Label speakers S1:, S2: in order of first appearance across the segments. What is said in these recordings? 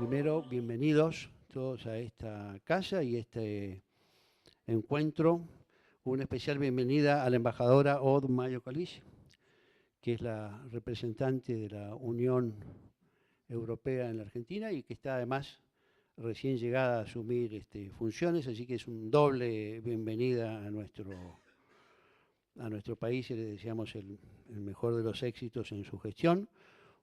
S1: Primero, bienvenidos todos a esta casa y este encuentro. Una especial bienvenida a la embajadora Odd Mayo Kalish, que es la representante de la Unión Europea en la Argentina y que está además recién llegada a asumir funciones, así que es un doble bienvenida a nuestro país y le deseamos el mejor de los éxitos en su gestión.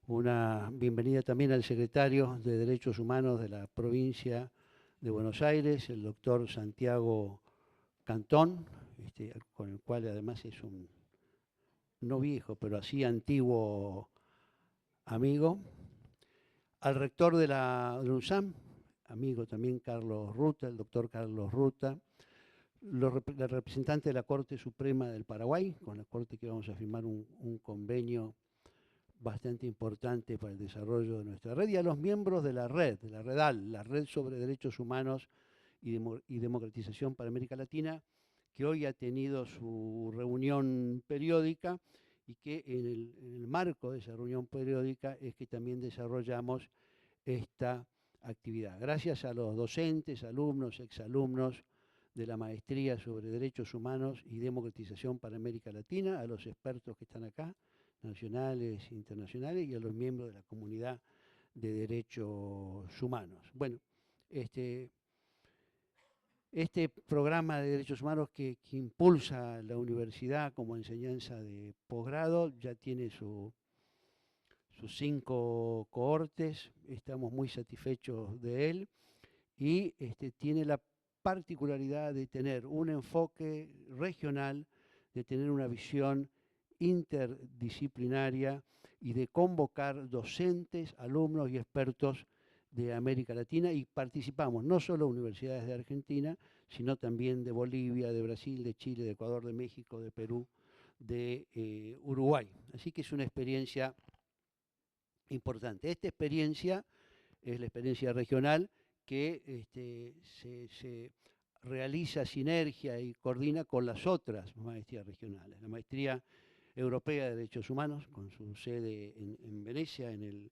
S1: Una bienvenida también al secretario de Derechos Humanos de la provincia de Buenos Aires, el doctor Santiago Cantón, con el cual además es un, no viejo, pero así antiguo amigo. Al rector de la UNSAM, amigo también Carlos Ruta, el doctor Carlos Ruta. El representante de la Corte Suprema del Paraguay, con la Corte que vamos a firmar un convenio bastante importante para el desarrollo de nuestra red, y a los miembros de la REDAL, la Red sobre Derechos Humanos y Democratización para América Latina, que hoy ha tenido su reunión periódica y que en el marco de esa reunión periódica es que también desarrollamos esta actividad. Gracias a los docentes, alumnos, exalumnos de la Maestría sobre Derechos Humanos y Democratización para América Latina, a los expertos que están acá, nacionales, internacionales, y a los miembros de la comunidad de derechos humanos. Bueno, este programa de derechos humanos que impulsa la universidad como enseñanza de posgrado ya tiene sus 5 cohortes, estamos muy satisfechos de él y tiene la particularidad de tener un enfoque regional, de tener una visión interdisciplinaria y de convocar docentes, alumnos y expertos de América Latina, y participamos no solo universidades de Argentina, sino también de Bolivia, de Brasil, de Chile, de Ecuador, de México, de Perú, de Uruguay. Así que es una experiencia importante. Esta experiencia es la experiencia regional que se realiza sinergia y coordina con las otras maestrías regionales. La Maestría Europea de Derechos Humanos, con su sede en Venecia, en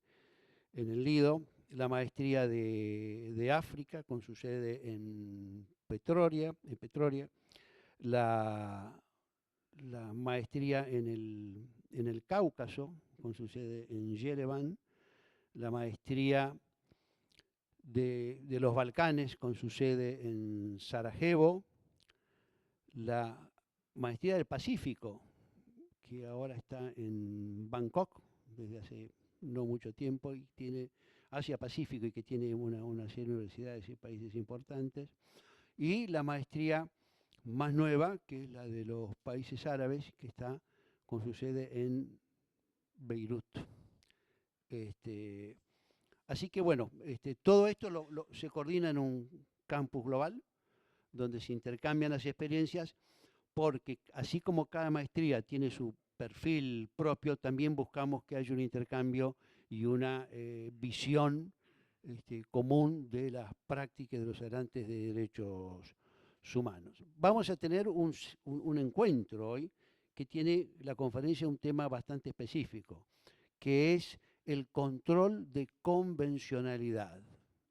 S1: el Lido, la Maestría de África, con su sede en Pretoria, la Maestría en el Cáucaso, con su sede en Yerevan, la Maestría de los Balcanes, con su sede en Sarajevo, la Maestría del Pacífico, que ahora está en Bangkok desde hace no mucho tiempo y tiene Asia-Pacífico y que tiene una serie de universidades y países importantes, y la maestría más nueva, que es la de los países árabes, que está con su sede en Beirut. Así que bueno, todo esto se coordina en un campus global, donde se intercambian las experiencias, porque así como cada maestría tiene su perfil propio, también buscamos que haya un intercambio y una visión común de las prácticas de los garantes de derechos humanos. Vamos a tener un encuentro hoy que tiene la conferencia un tema bastante específico, que es el control de convencionalidad,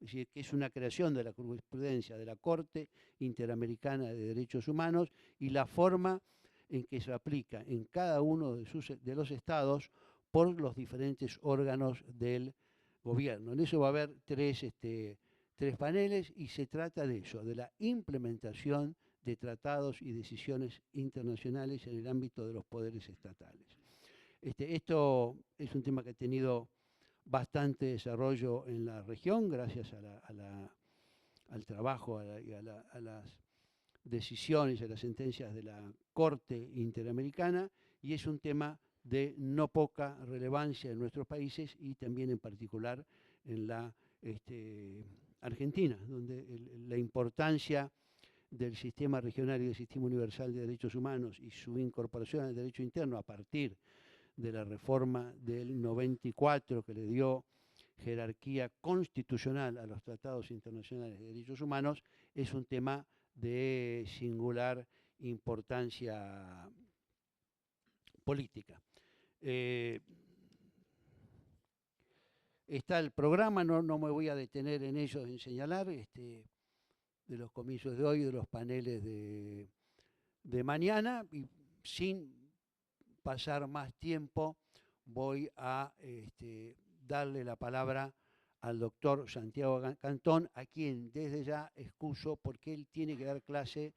S1: es decir, que es una creación de la jurisprudencia de la Corte Interamericana de Derechos Humanos y la forma en que se aplica en cada uno de los estados por los diferentes órganos del gobierno. En eso va a haber tres paneles y se trata de eso, de la implementación de tratados y decisiones internacionales en el ámbito de los poderes estatales. Esto es un tema que ha tenido bastante desarrollo en la región gracias al trabajo y a las decisiones, a las sentencias de la Corte Interamericana, y es un tema de no poca relevancia en nuestros países y también en particular en la Argentina, donde la importancia del sistema regional y del sistema universal de derechos humanos y su incorporación al derecho interno a partir de la reforma del 94 que le dio jerarquía constitucional a los tratados internacionales de derechos humanos, es un tema de singular importancia política. está el programa, no me voy a detener en ellos en señalar, de los comicios de hoy, de los paneles de mañana, y sin pasar más tiempo voy a darle la palabra al doctor Santiago Cantón, a quien desde ya excuso porque él tiene que dar clase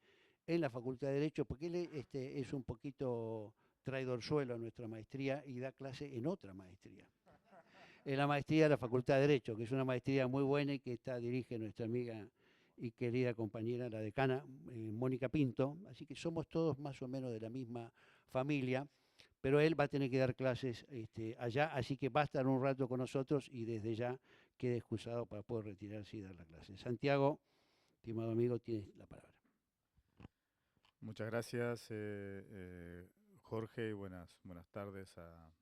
S1: en la Facultad de Derecho, porque él es un poquito traidorzuelo a nuestra maestría y da clase en otra maestría. En la maestría de la Facultad de Derecho, que es una maestría muy buena y que dirige nuestra amiga y querida compañera, la decana Mónica Pinto. Así que somos todos más o menos de la misma familia, pero él va a tener que dar clases allá, así que va a estar un rato con nosotros y desde ya quede excusado para poder retirarse y dar la clase. Santiago, estimado amigo, tienes la palabra.
S2: Muchas gracias, Jorge, y buenas tardes a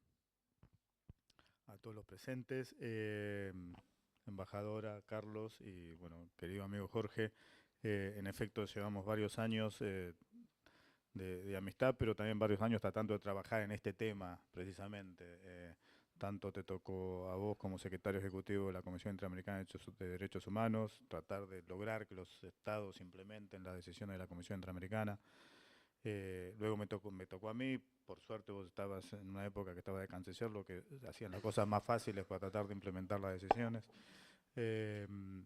S2: todos los presentes. Embajadora Carlos y, bueno, querido amigo Jorge, en efecto llevamos varios años de amistad, pero también varios años tratando de trabajar en este tema, precisamente. Tanto te tocó a vos como secretario ejecutivo de la Comisión Interamericana de Derechos Humanos, tratar de lograr que los estados implementen las decisiones de la Comisión Interamericana. Luego me tocó a mí, por suerte vos estabas en una época que estaba de canciller, lo que hacían las cosas más fáciles para tratar de implementar las decisiones. Pero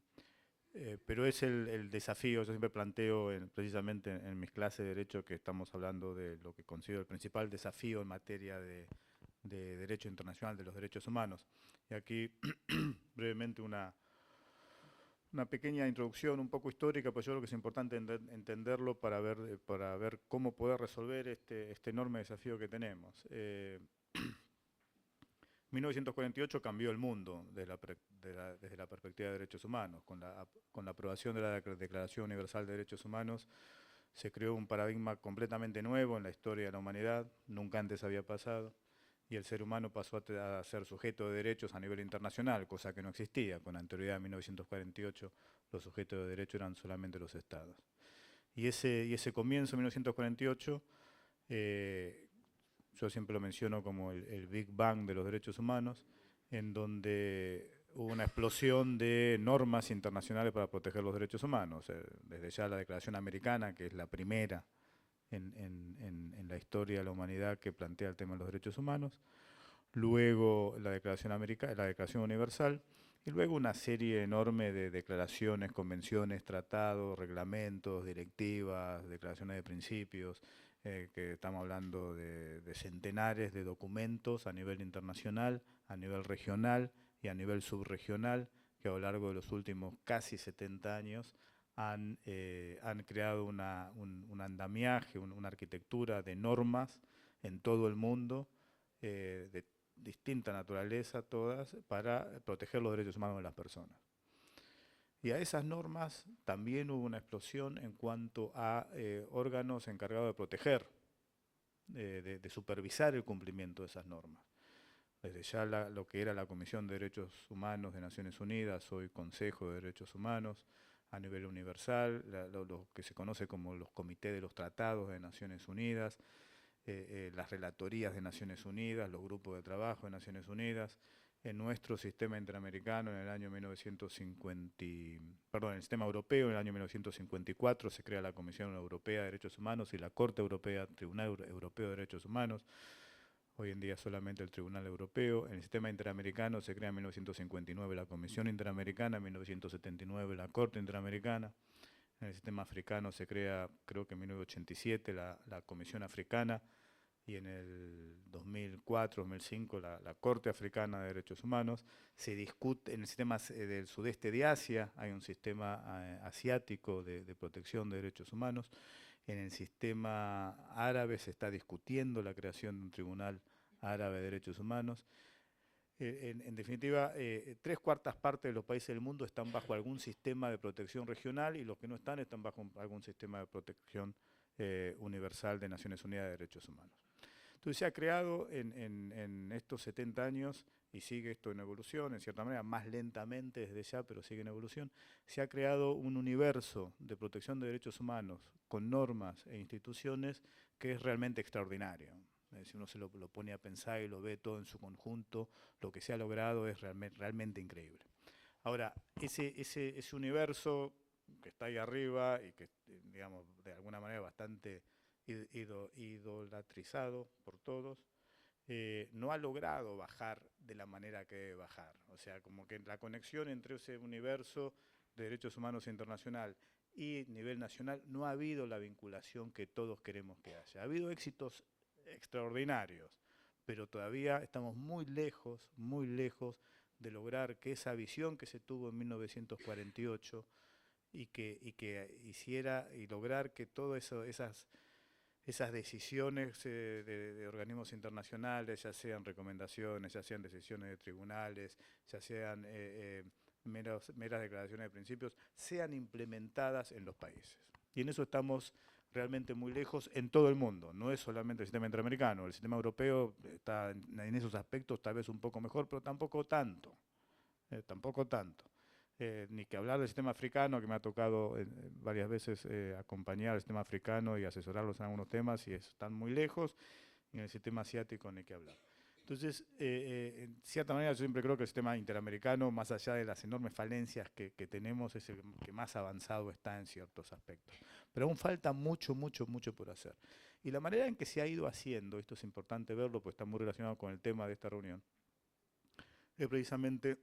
S2: es el desafío, yo siempre planteo precisamente en mis clases de Derecho que estamos hablando de lo que considero el principal desafío en materia de Derecho Internacional de los Derechos Humanos. Y aquí brevemente una pequeña introducción un poco histórica, pues yo creo que es importante entenderlo para ver cómo poder resolver este enorme desafío que tenemos. 1948 cambió el mundo desde la perspectiva de derechos humanos. Con la aprobación de la Declaración Universal de Derechos Humanos se creó un paradigma completamente nuevo en la historia de la humanidad, nunca antes había pasado, y el ser humano pasó a ser sujeto de derechos a nivel internacional, cosa que no existía. Con anterioridad a 1948 los sujetos de derecho eran solamente los estados. Y ese comienzo, 1948, yo siempre lo menciono como el Big Bang de los derechos humanos, en donde hubo una explosión de normas internacionales para proteger los derechos humanos. Desde ya la Declaración Americana, que es la primera en la historia de la humanidad que plantea el tema de los derechos humanos, luego la Declaración Universal, y luego una serie enorme de declaraciones, convenciones, tratados, reglamentos, directivas, declaraciones de principios, que estamos hablando de centenares de documentos a nivel internacional, a nivel regional y a nivel subregional, que a lo largo de los últimos casi 70 años han creado un andamiaje, una arquitectura de normas en todo el mundo, de distinta naturaleza todas, para proteger los derechos humanos de las personas. Y a esas normas también hubo una explosión en cuanto a órganos encargados de proteger, de supervisar el cumplimiento de esas normas. Desde ya lo que era la Comisión de Derechos Humanos de Naciones Unidas, hoy Consejo de Derechos Humanos, a nivel universal, lo que se conoce como los comités de los tratados de Naciones Unidas, las relatorías de Naciones Unidas, los grupos de trabajo de Naciones Unidas. En nuestro sistema interamericano, en el año 1950, perdón, en el sistema europeo, en el año 1954 se crea la Comisión Europea de Derechos Humanos y la Corte Europea, Tribunal Europeo de Derechos Humanos. Hoy en día solamente el Tribunal Europeo. En el sistema interamericano se crea en 1959 la Comisión Interamericana, en 1979 la Corte Interamericana. En el sistema africano se crea, creo que en 1987, la Comisión Africana, y en el 2004-2005 la Corte Africana de Derechos Humanos. Se discute en el sistema del sudeste de Asia, hay un sistema asiático de protección de derechos humanos. En el sistema árabe se está discutiendo la creación de un tribunal árabe de derechos humanos. En definitiva, 3/4 partes de los países del mundo están bajo algún sistema de protección regional, y los que no están bajo algún sistema de protección universal de Naciones Unidas de Derechos Humanos. Entonces se ha creado en estos 70 años, y sigue esto en evolución, en cierta manera, más lentamente desde ya, pero sigue en evolución, se ha creado un universo de protección de derechos humanos con normas e instituciones que es realmente extraordinario. Si uno se lo pone a pensar y lo ve todo en su conjunto, lo que se ha logrado es realmente increíble. Ahora, ese universo que está ahí arriba y que, digamos, de alguna manera bastante idolatrizado por todos, no ha logrado bajar de la manera que debe bajar. O sea, como que la conexión entre ese universo de derechos humanos internacional y nivel nacional no ha habido la vinculación que todos queremos que haya. Ha habido éxitos extraordinarios, pero todavía estamos muy lejos de lograr que esa visión que se tuvo en 1948 y que hiciera y lograr que todas esas decisiones de organismos internacionales, ya sean recomendaciones, ya sean decisiones de tribunales, ya sean meras declaraciones de principios, sean implementadas en los países. Y en eso estamos realmente muy lejos en todo el mundo, no es solamente el sistema interamericano, el sistema europeo está en esos aspectos tal vez un poco mejor, pero tampoco tanto, tampoco tanto. Ni que hablar del sistema africano, que me ha tocado varias veces acompañar al sistema africano y asesorarlos en algunos temas y están muy lejos, y en el sistema asiático ni que hablar. Entonces, en cierta manera yo siempre creo que el sistema interamericano, más allá de las enormes falencias que tenemos, es el que más avanzado está en ciertos aspectos. Pero aún falta mucho por hacer. Y la manera en que se ha ido haciendo, esto es importante verlo porque está muy relacionado con el tema de esta reunión, es precisamente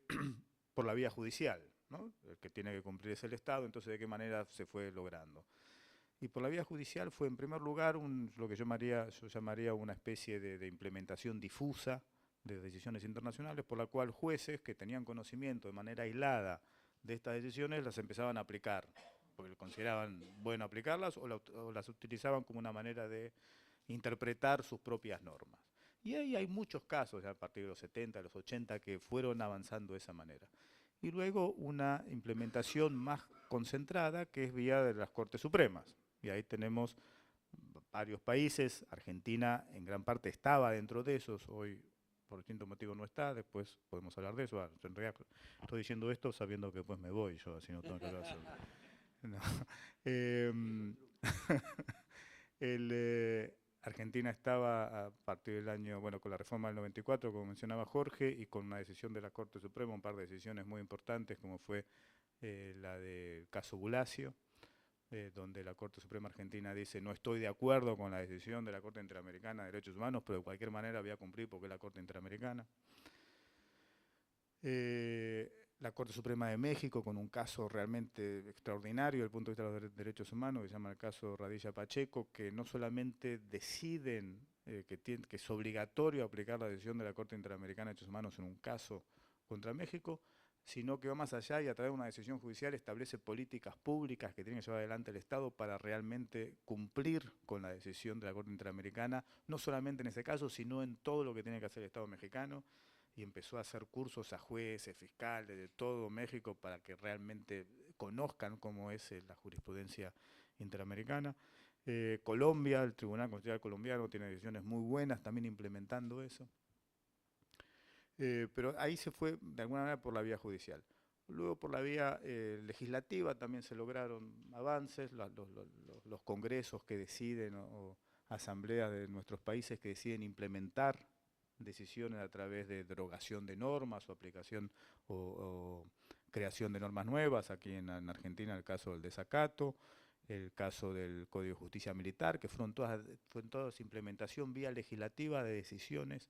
S2: por la vía judicial, ¿no? El que tiene que cumplir es el Estado, entonces de qué manera se fue logrando. Y por la vía judicial fue en primer lugar lo que yo llamaría una especie de implementación difusa de decisiones internacionales, por la cual jueces que tenían conocimiento de manera aislada de estas decisiones las empezaban a aplicar, porque consideraban bueno aplicarlas o las utilizaban como una manera de interpretar sus propias normas. Y ahí hay muchos casos, ya a partir de los 70, de los 80, que fueron avanzando de esa manera. Y luego una implementación más concentrada, que es vía de las Cortes Supremas. Y ahí tenemos varios países, Argentina en gran parte estaba dentro de esos, hoy por distintos motivos no está, después podemos hablar de eso. En realidad estoy diciendo esto sabiendo que después me voy yo, así no tengo que hablar sobre. No. Argentina estaba a partir del año, bueno, con la reforma del 94, como mencionaba Jorge, y con una decisión de la Corte Suprema, un par de decisiones muy importantes, como fue la del caso Bulacio, donde la Corte Suprema Argentina dice: no estoy de acuerdo con la decisión de la Corte Interamericana de Derechos Humanos, pero de cualquier manera voy a cumplir porque es la Corte Interamericana. La Corte Suprema de México, con un caso realmente extraordinario desde el punto de vista de los derechos humanos, que se llama el caso Radilla Pacheco, que no solamente deciden que es obligatorio aplicar la decisión de la Corte Interamericana de Derechos Humanos en un caso contra México, sino que va más allá y a través de una decisión judicial establece políticas públicas que tiene que llevar adelante el Estado para realmente cumplir con la decisión de la Corte Interamericana, no solamente en ese caso, sino en todo lo que tiene que hacer el Estado mexicano, y empezó a hacer cursos a jueces, fiscales de todo México para que realmente conozcan cómo es la jurisprudencia interamericana. Colombia, el Tribunal Constitucional colombiano tiene decisiones muy buenas también implementando eso. Pero ahí se fue de alguna manera por la vía judicial. Luego por la vía legislativa también se lograron avances, los congresos que deciden o asambleas de nuestros países que deciden implementar decisiones a través de derogación de normas o aplicación o creación de normas nuevas. Aquí en Argentina el caso del desacato, el caso del Código de Justicia Militar, que fueron todas implementación vía legislativa de decisiones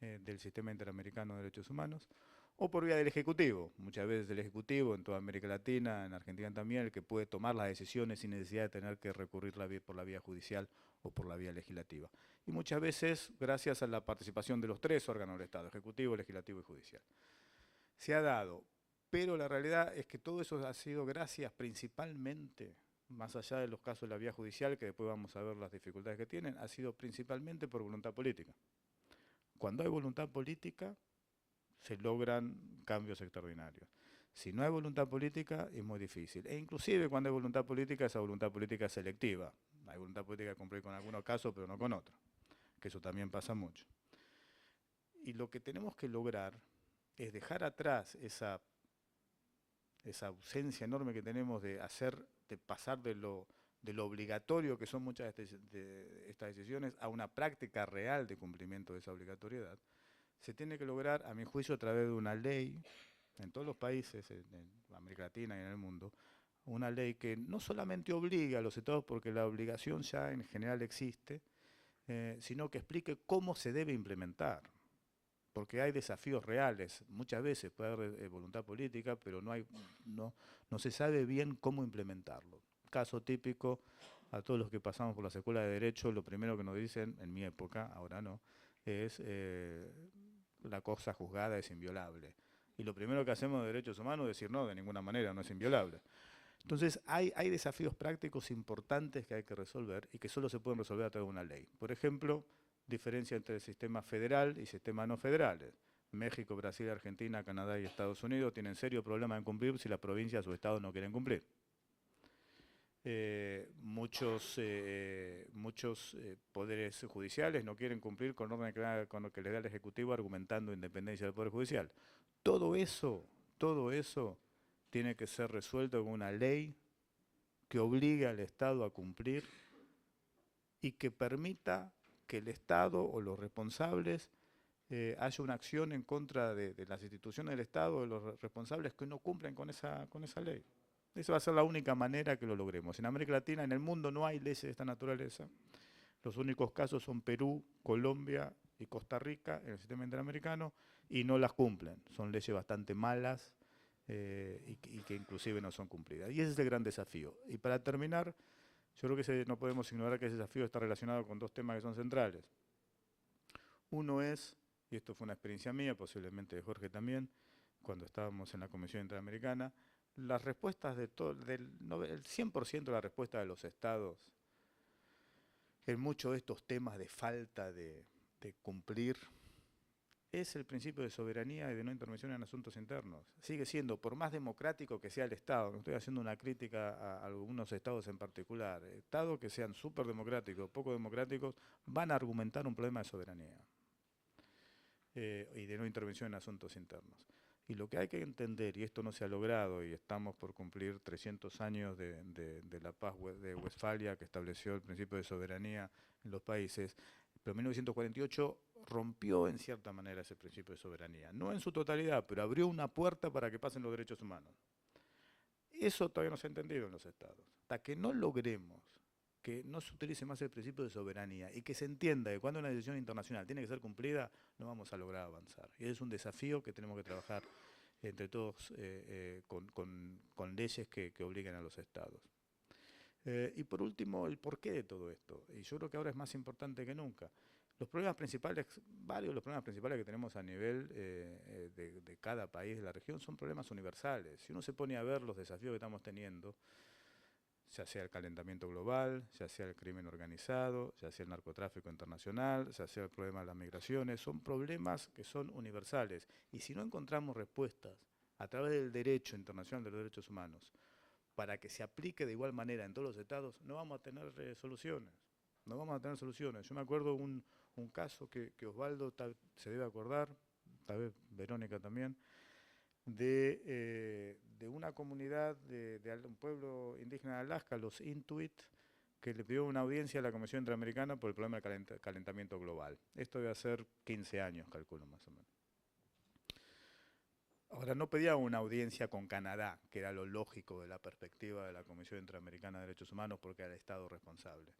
S2: del Sistema Interamericano de Derechos Humanos, o por vía del Ejecutivo. Muchas veces el Ejecutivo, en toda América Latina, en Argentina también, el que puede tomar las decisiones sin necesidad de tener que recurrir por la vía judicial o por la vía legislativa. Y muchas veces gracias a la participación de los tres órganos del Estado, Ejecutivo, Legislativo y Judicial. Se ha dado, pero la realidad es que todo eso ha sido gracias principalmente, más allá de los casos de la vía judicial, que después vamos a ver las dificultades que tienen, ha sido principalmente por voluntad política. Cuando hay voluntad política, se logran cambios extraordinarios. Si no hay voluntad política, es muy difícil. E inclusive cuando hay voluntad política, esa voluntad política es selectiva. Hay voluntad política de cumplir con algunos casos, pero no con otros. Que eso también pasa mucho. Y lo que tenemos que lograr es dejar atrás esa ausencia enorme que tenemos de pasar de de lo obligatorio que son muchas de estas decisiones a una práctica real de cumplimiento de esa obligatoriedad, se tiene que lograr, a mi juicio, a través de una ley, en todos los países, en América Latina y en el mundo, una ley que no solamente obliga a los estados, porque la obligación ya en general existe, sino que explique cómo se debe implementar. Porque hay desafíos reales, muchas veces puede haber voluntad política, pero no se sabe bien cómo implementarlo. Caso típico, a todos los que pasamos por las escuelas de Derecho, lo primero que nos dicen, en mi época, ahora no, es la cosa juzgada es inviolable. Y lo primero que hacemos de derechos humanos es decir, no, de ninguna manera, no es inviolable. Entonces, hay desafíos prácticos importantes que hay que resolver y que solo se pueden resolver a través de una ley. Por ejemplo, diferencia entre el sistema federal y sistemas no federales. México, Brasil, Argentina, Canadá y Estados Unidos tienen serio problema en cumplir si las provincias o estados no quieren cumplir. Muchos poderes judiciales no quieren cumplir con lo que le da el Ejecutivo argumentando independencia del Poder Judicial. Todo eso tiene que ser resuelto con una ley que obligue al Estado a cumplir y que permita que el Estado o los responsables haya una acción en contra de las instituciones del Estado, de los responsables que no cumplen con esa ley. Esa va a ser la única manera que lo logremos. En América Latina, en el mundo, no hay leyes de esta naturaleza. Los únicos casos son Perú, Colombia y Costa Rica en el sistema interamericano y no las cumplen. Son leyes bastante malas y que inclusive no son cumplidas. Y ese es el gran desafío. Y para terminar, yo creo que no podemos ignorar que ese desafío está relacionado con dos temas que son centrales. Uno es, y esto fue una experiencia mía, posiblemente de Jorge también, cuando estábamos en la Comisión Interamericana, las respuestas el 100% de la respuesta de los estados en muchos de estos temas de falta de cumplir es el principio de soberanía y de no intervención en asuntos internos. Sigue siendo, por más democrático que sea el Estado, no estoy haciendo una crítica a algunos estados en particular, estados que sean súper democráticos, poco democráticos, van a argumentar un problema de soberanía y de no intervención en asuntos internos. Y lo que hay que entender, y esto no se ha logrado, y estamos por cumplir 300 años de la paz de Westfalia, que estableció el principio de soberanía en los países, pero en 1948 rompió en cierta manera ese principio de soberanía. No en su totalidad, pero abrió una puerta para que pasen los derechos humanos. Eso todavía no se ha entendido en los estados. Hasta que no logremos que no se utilice más el principio de soberanía y que se entienda que cuando una decisión internacional tiene que ser cumplida, no vamos a lograr avanzar. Y ese es un desafío que tenemos que trabajar entre todos con leyes que obliguen a los estados. Y por último, el porqué de todo esto. Y yo creo que ahora es más importante que nunca. Los problemas principales, varios de los problemas principales que tenemos a nivel de cada país de la región son problemas universales. Si uno se pone a ver los desafíos que estamos teniendo, ya sea el calentamiento global, ya sea el crimen organizado, ya sea el narcotráfico internacional, ya sea el problema de las migraciones, son problemas que son universales. Y si no encontramos respuestas a través del derecho internacional de los derechos humanos, para que se aplique de igual manera en todos los estados, no vamos a tener soluciones. No vamos a tener soluciones. Yo me acuerdo un caso que Osvaldo se debe acordar, tal vez Verónica también, de una comunidad de un pueblo indígena de Alaska, los Inuit, que le pidió una audiencia a la Comisión Interamericana por el problema del calentamiento global. Esto debe hacer 15 años, calculo más o menos. Ahora, no pedía una audiencia con Canadá, que era lo lógico de la perspectiva de la Comisión Interamericana de Derechos Humanos, porque era el Estado responsable.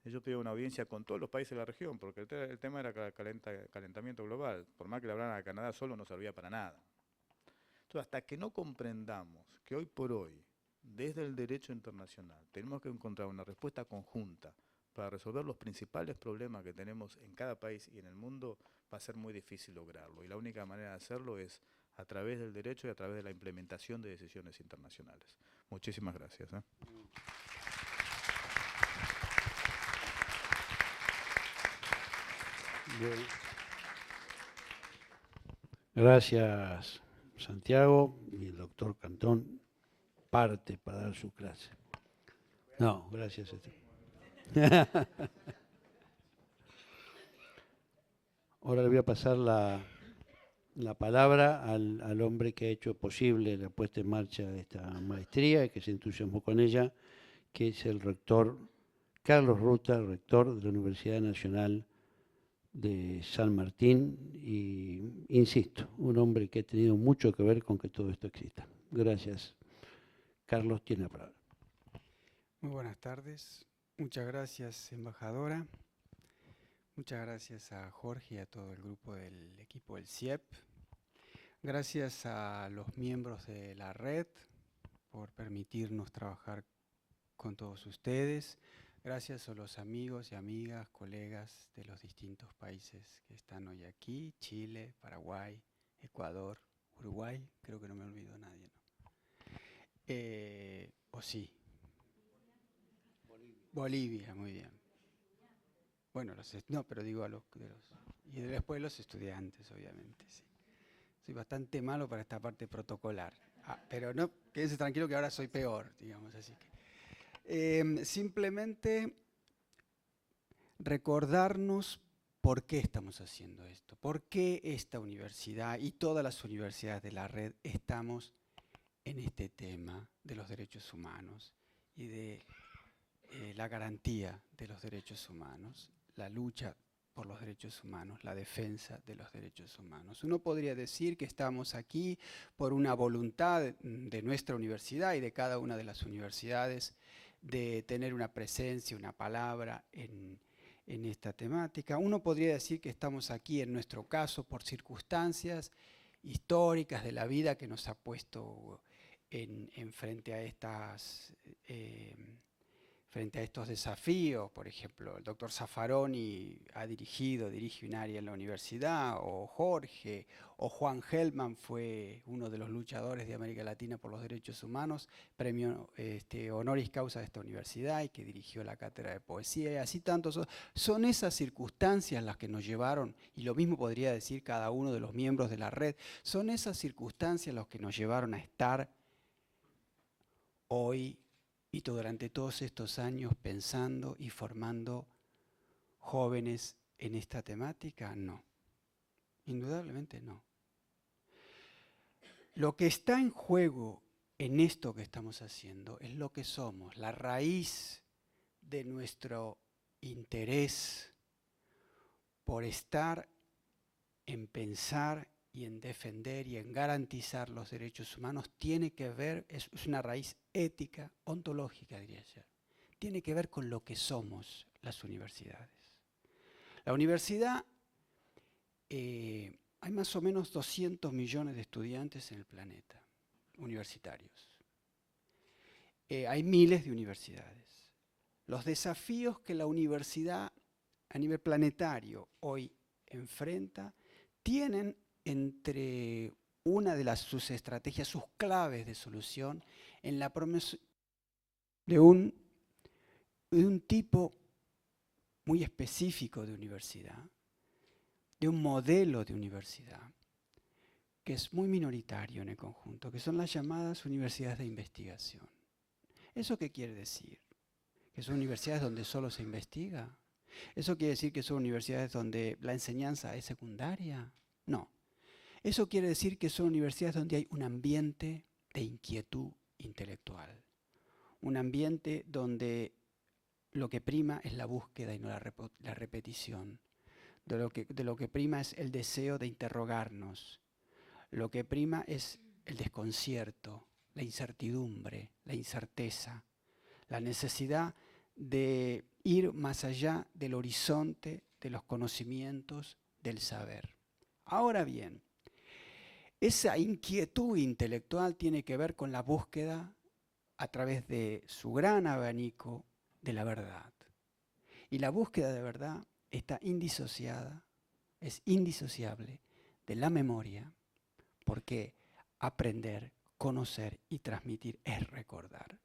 S2: Ellos pidieron una audiencia con todos los países de la región, porque el tema era calentamiento global. Por más que le hablaran a Canadá solo, no servía para nada. Entonces, hasta que no comprendamos que hoy por hoy, desde el derecho internacional, tenemos que encontrar una respuesta conjunta para resolver los principales problemas que tenemos en cada país y en el mundo, va a ser muy difícil lograrlo. Y la única manera de hacerlo es a través del derecho y a través de la implementación de decisiones internacionales. Muchísimas gracias.
S1: Bien. Gracias, Santiago. Y el doctor Cantón parte para dar su clase. No, gracias. Ahora le voy a pasar la palabra al hombre que ha hecho posible la puesta en marcha de esta maestría y que se entusiasmó con ella, que es el rector Carlos Ruta, rector de la Universidad Nacional de San Martín, y insisto, un hombre que ha tenido mucho que ver con que todo esto exista. Gracias. Carlos tiene la palabra.
S3: Muy buenas tardes. Muchas gracias, embajadora. Muchas gracias a Jorge y a todo el grupo del equipo del CIEP. Gracias a los miembros de la red por permitirnos trabajar con todos ustedes. Gracias a los amigos y amigas, colegas de los distintos países que están hoy aquí: Chile, Paraguay, Ecuador, Uruguay. Creo que no me olvido nadie, ¿no? ¿O sí? Bolivia, muy bien. Bueno, no, pero digo y después los estudiantes, obviamente, sí. Soy bastante malo para esta parte protocolar. Pero no, quédense tranquilo que ahora soy peor, digamos, así que. Simplemente recordarnos por qué estamos haciendo esto, por qué esta universidad y todas las universidades de la red estamos en este tema de los derechos humanos y de la garantía de los derechos humanos, la lucha por los derechos humanos, la defensa de los derechos humanos. Uno podría decir que estamos aquí por una voluntad de nuestra universidad y de cada una de las universidades de tener una presencia, una palabra en esta temática. Uno podría decir que estamos aquí, en nuestro caso, por circunstancias históricas de la vida que nos ha puesto en frente a estos desafíos. Por ejemplo, el doctor Zaffaroni dirige un área en la universidad, o Jorge, o Juan Gelman fue uno de los luchadores de América Latina por los derechos humanos, premio honoris causa de esta universidad y que dirigió la cátedra de poesía, y así tantos. Son esas circunstancias las que nos llevaron, y lo mismo podría decir cada uno de los miembros de la red, son esas circunstancias las que nos llevaron a estar hoy y durante todos estos años pensando y formando jóvenes en esta temática. No, indudablemente no. Lo que está en juego en esto que estamos haciendo es lo que somos, la raíz de nuestro interés por estar en pensar y en defender y en garantizar los derechos humanos tiene que ver, es una raíz ética, ontológica, diría yo. Tiene que ver con lo que somos las universidades. La universidad, hay más o menos 200 millones de estudiantes en el planeta, universitarios. Hay miles de universidades. Los desafíos que la universidad a nivel planetario hoy enfrenta tienen entre una de sus estrategias, sus claves de solución, en la promoción de un tipo muy específico de universidad, de un modelo de universidad, que es muy minoritario en el conjunto, que son las llamadas universidades de investigación. ¿Eso qué quiere decir? ¿Que son universidades donde solo se investiga? ¿Eso quiere decir que son universidades donde la enseñanza es secundaria? No. Eso quiere decir que son universidades donde hay un ambiente de inquietud intelectual, un ambiente donde lo que prima es la búsqueda y no la repetición, de lo que prima es el deseo de interrogarnos, lo que prima es el desconcierto, la incertidumbre, la incerteza, la necesidad de ir más allá del horizonte de los conocimientos, del saber. Ahora bien, esa inquietud intelectual tiene que ver con la búsqueda a través de su gran abanico de la verdad. Y la búsqueda de verdad está indisociada, es indisociable de la memoria, porque aprender, conocer y transmitir es recordar.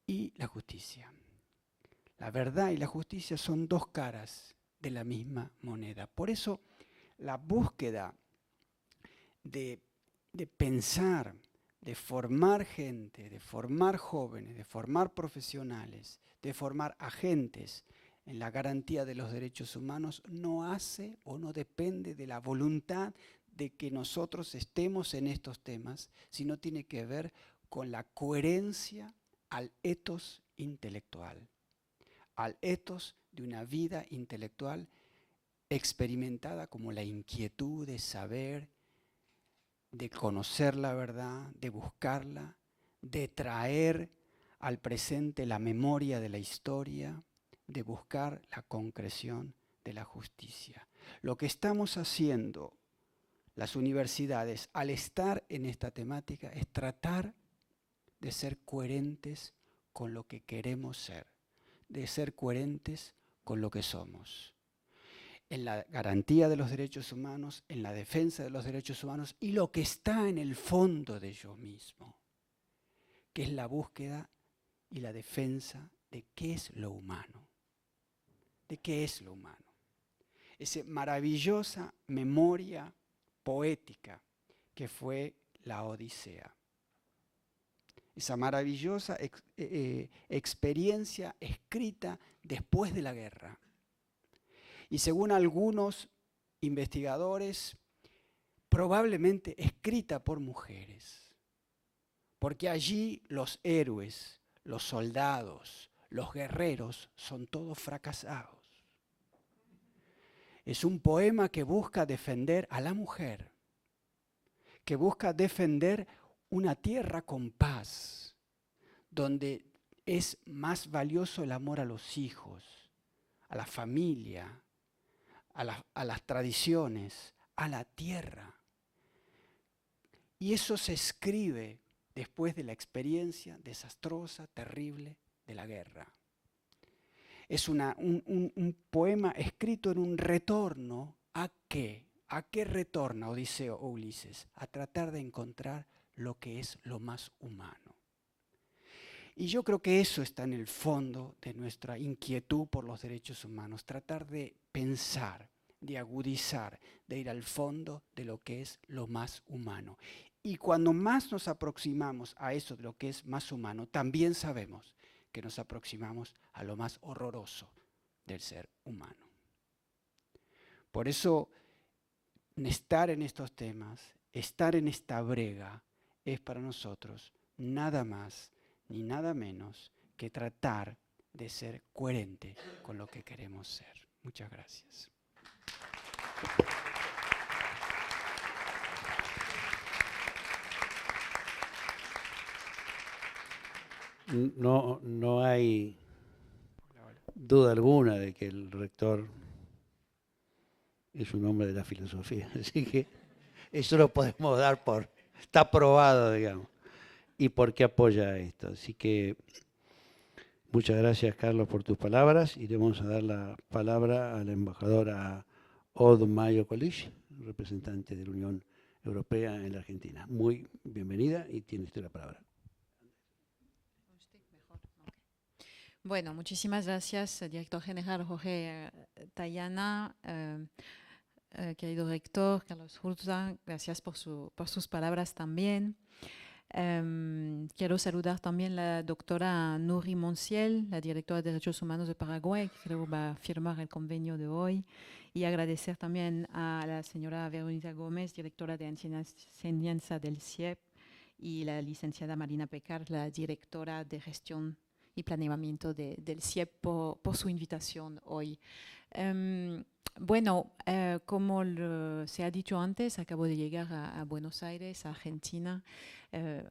S3: Y la justicia. La verdad y la justicia son dos caras de la misma moneda. Por eso la búsqueda de pensar, de formar gente, de formar jóvenes, de formar profesionales, de formar agentes en la garantía de los derechos humanos no hace o no depende de la voluntad de que nosotros estemos en estos temas, sino tiene que ver con la coherencia al ethos intelectual, al ethos de una vida intelectual experimentada como la inquietud de saber, de conocer la verdad, de buscarla, de traer al presente la memoria de la historia, de buscar la concreción de la justicia. Lo que estamos haciendo las universidades al estar en esta temática es tratar de ser coherentes con lo que queremos ser, de ser coherentes con lo que somos, en la garantía de los derechos humanos, en la defensa de los derechos humanos y lo que está en el fondo de yo mismo, que es la búsqueda y la defensa de qué es lo humano, de qué es lo humano. Esa maravillosa memoria poética que fue la Odisea. Esa maravillosa experiencia escrita después de la guerra. Y según algunos investigadores, probablemente escrita por mujeres. Porque allí los héroes, los soldados, los guerreros son todos fracasados. Es un poema que busca defender a la mujer, que busca defender una tierra con paz, donde es más valioso el amor a los hijos, a la familia, a las tradiciones, a la tierra. Y eso se escribe después de la experiencia desastrosa, terrible de la guerra. Es un poema escrito en un retorno ¿a qué? ¿A qué retorna Odiseo o Ulises? A tratar de encontrar lo que es lo más humano. Y yo creo que eso está en el fondo de nuestra inquietud por los derechos humanos, tratar de pensar, de agudizar, de ir al fondo de lo que es lo más humano. Y cuando más nos aproximamos a eso de lo que es más humano, también sabemos que nos aproximamos a lo más horroroso del ser humano. Por eso, estar en estos temas, estar en esta brega, es para nosotros nada más ni nada menos que tratar de ser coherente con lo que queremos ser. Muchas gracias.
S1: No hay duda alguna de que el rector es un hombre de la filosofía, así que eso lo podemos dar por, está probado, digamos, y por qué apoya esto. Así que muchas gracias, Carlos, por tus palabras, y le vamos a dar la palabra a la embajadora Odd Mayo Colich, representante de la Unión Europea en la Argentina. Muy bienvenida y tiene usted la palabra.
S4: Bueno, muchísimas gracias, director general Jorge Tayana, querido rector Carlos Hurtado, gracias por sus palabras también. Quiero saludar también a la doctora Nuri Monciel, la directora de Derechos Humanos de Paraguay, que creo va a firmar el convenio de hoy, y agradecer también a la señora Verónica Gómez, directora de enseñanza del CIEP, y la licenciada Marina Pecar, la directora de gestión y planeamiento del CIEP por su invitación hoy. Bueno, como se ha dicho antes, acabo de llegar a Buenos Aires, a Argentina,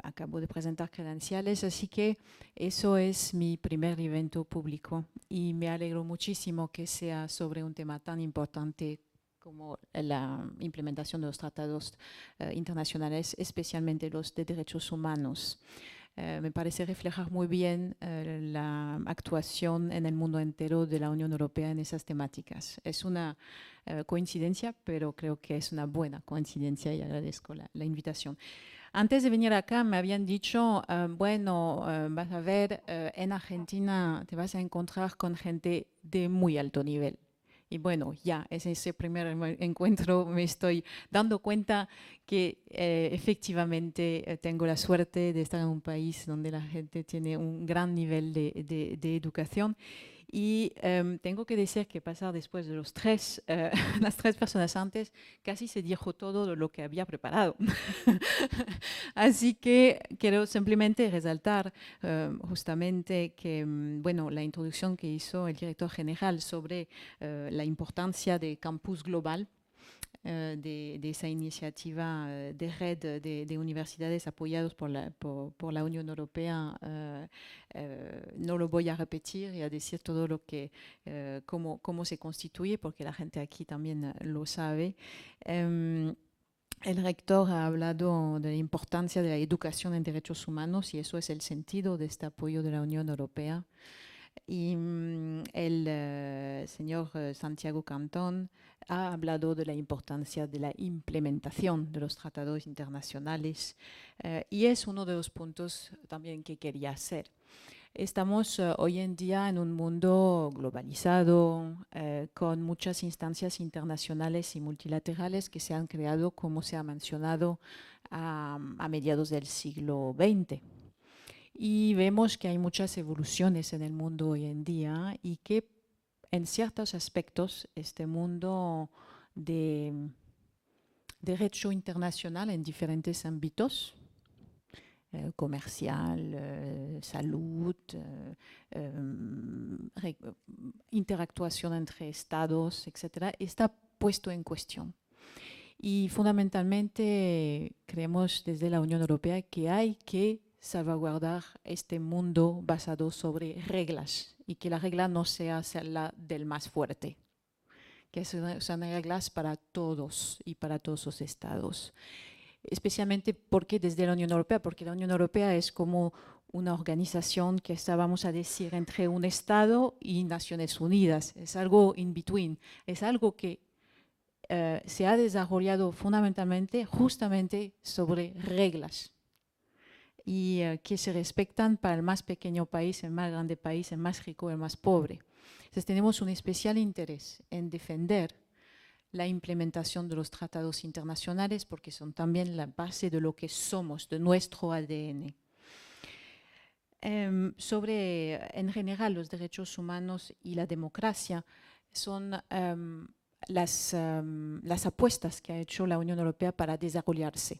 S4: acabo de presentar credenciales, así que eso es mi primer evento público y me alegro muchísimo que sea sobre un tema tan importante como la implementación de los tratados internacionales, especialmente los de derechos humanos. Me parece reflejar muy bien la actuación en el mundo entero de la Unión Europea en esas temáticas. Es una coincidencia, pero creo que es una buena coincidencia y agradezco la invitación. Antes de venir acá me habían dicho, vas a ver, en Argentina te vas a encontrar con gente de muy alto nivel. Y bueno, ya en ese primer encuentro me estoy dando cuenta que efectivamente tengo la suerte de estar en un país donde la gente tiene un gran nivel de educación Y tengo que decir que pasar después de las tres personas antes, casi se dijo todo de lo que había preparado. Así que quiero simplemente resaltar justamente que, bueno, la introducción que hizo el director general sobre la importancia de Campus Global, de esa iniciativa de red de universidades apoyados por la Unión Europea. No lo voy a repetir y a decir todo lo que, cómo se constituye, porque la gente aquí también lo sabe. El rector ha hablado de la importancia de la educación en derechos humanos y eso es el sentido de este apoyo de la Unión Europea. Y el señor Santiago Cantón ha hablado de la importancia de la implementación de los tratados internacionales y es uno de los puntos también que quería hacer. Estamos hoy en día en un mundo globalizado, con muchas instancias internacionales y multilaterales que se han creado, como se ha mencionado, a mediados del siglo XX. Y vemos que hay muchas evoluciones en el mundo hoy en día y que en ciertos aspectos este mundo de derecho internacional en diferentes ámbitos, comercial, salud, interactuación entre estados, etc., está puesto en cuestión. Y fundamentalmente creemos desde la Unión Europea que hay que salvaguardar este mundo basado sobre reglas y que la regla no sea la del más fuerte, que sean reglas para todos y para todos los estados. Especialmente porque desde la Unión Europea, porque la Unión Europea es como una organización que está, vamos a decir, entre un Estado y Naciones Unidas. Es algo in between, es algo que se ha desarrollado fundamentalmente justamente sobre reglas y que se respetan para el más pequeño país, el más grande país, el más rico, el más pobre. Entonces tenemos un especial interés en defender la implementación de los tratados internacionales porque son también la base de lo que somos, de nuestro ADN. En general, los derechos humanos y la democracia son las apuestas que ha hecho la Unión Europea para desarrollarse.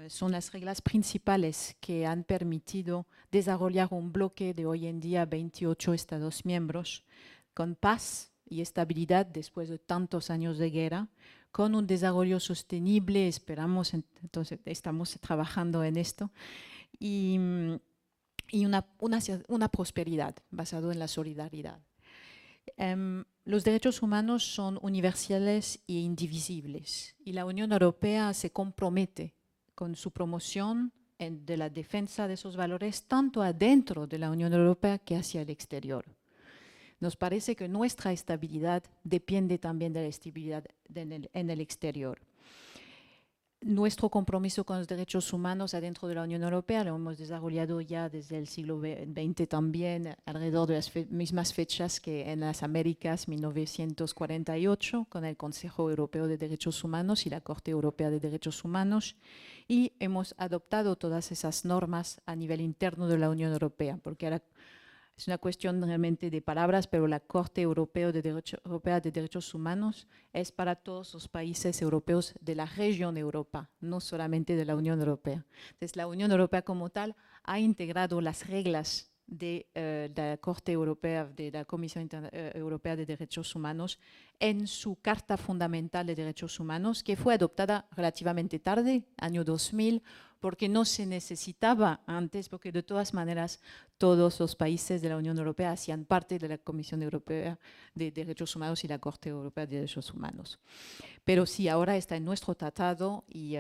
S4: Son las reglas principales que han permitido desarrollar un bloque de hoy en día 28 Estados miembros con paz y estabilidad después de tantos años de guerra, con un desarrollo sostenible, esperamos, entonces estamos trabajando en esto, y una prosperidad basada en la solidaridad. Los derechos humanos son universales e indivisibles y la Unión Europea se compromete con su promoción de la defensa de esos valores tanto adentro de la Unión Europea que hacia el exterior. Nos parece que nuestra estabilidad depende también de la estabilidad en el exterior. Nuestro compromiso con los derechos humanos adentro de la Unión Europea lo hemos desarrollado ya desde el siglo XX también, alrededor de las mismas fechas que en las Américas, 1948, con el Consejo Europeo de Derechos Humanos y la Corte Europea de Derechos Humanos, y hemos adoptado todas esas normas a nivel interno de la Unión Europea, porque ahora es una cuestión realmente de palabras, pero la Corte Europea de Derechos Humanos es para todos los países europeos de la región de Europa, no solamente de la Unión Europea. Entonces, la Unión Europea como tal ha integrado las reglas de la Corte Europea, de la Comisión Europea de Derechos Humanos, en su Carta Fundamental de Derechos Humanos, que fue adoptada relativamente tarde, año 2000, porque no se necesitaba antes, porque de todas maneras todos los países de la Unión Europea hacían parte de la Comisión Europea de Derechos Humanos y la Corte Europea de Derechos Humanos. Pero sí, ahora está en nuestro tratado y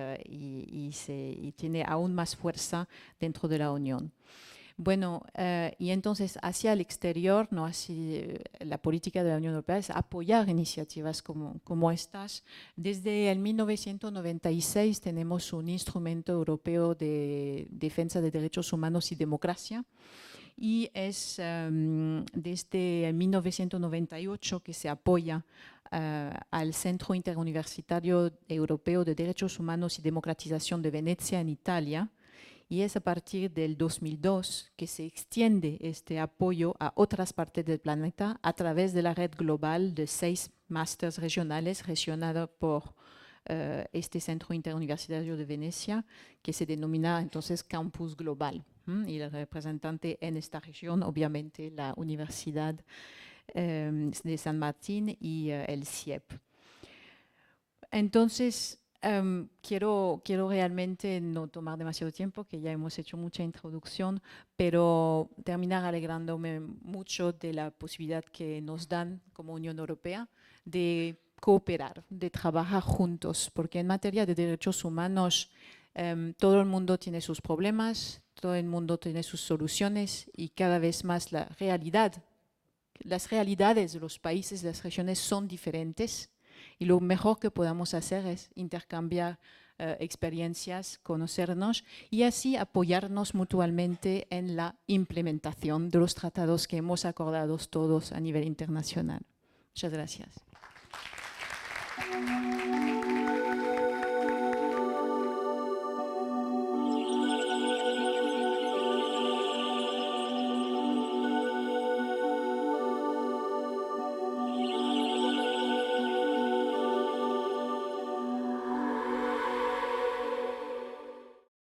S4: tiene aún más fuerza dentro de la Unión. Bueno, y entonces hacia el exterior, ¿no? Así, la política de la Unión Europea es apoyar iniciativas como estas. Desde el 1996 tenemos un instrumento europeo de defensa de derechos humanos y democracia. Y es desde 1998 que se apoya al Centro Interuniversitario Europeo de Derechos Humanos y Democratización de Venecia en Italia. Y es a partir del 2002 que se extiende este apoyo a otras partes del planeta a través de la red global de 6 másters regionales gestionada por este Centro Interuniversitario de Venecia, que se denomina entonces Campus Global. Y el representante en esta región, obviamente, la Universidad de San Martín y el CIEP. Entonces, quiero realmente no tomar demasiado tiempo, que ya hemos hecho mucha introducción, pero terminar alegrándome mucho de la posibilidad que nos dan como Unión Europea de cooperar, de trabajar juntos, porque en materia de derechos humanos todo el mundo tiene sus problemas, todo el mundo tiene sus soluciones y cada vez más las realidades de los países, de las regiones son diferentes. Y lo mejor que podamos hacer es intercambiar experiencias, conocernos y así apoyarnos mutuamente en la implementación de los tratados que hemos acordado todos a nivel internacional. Muchas gracias.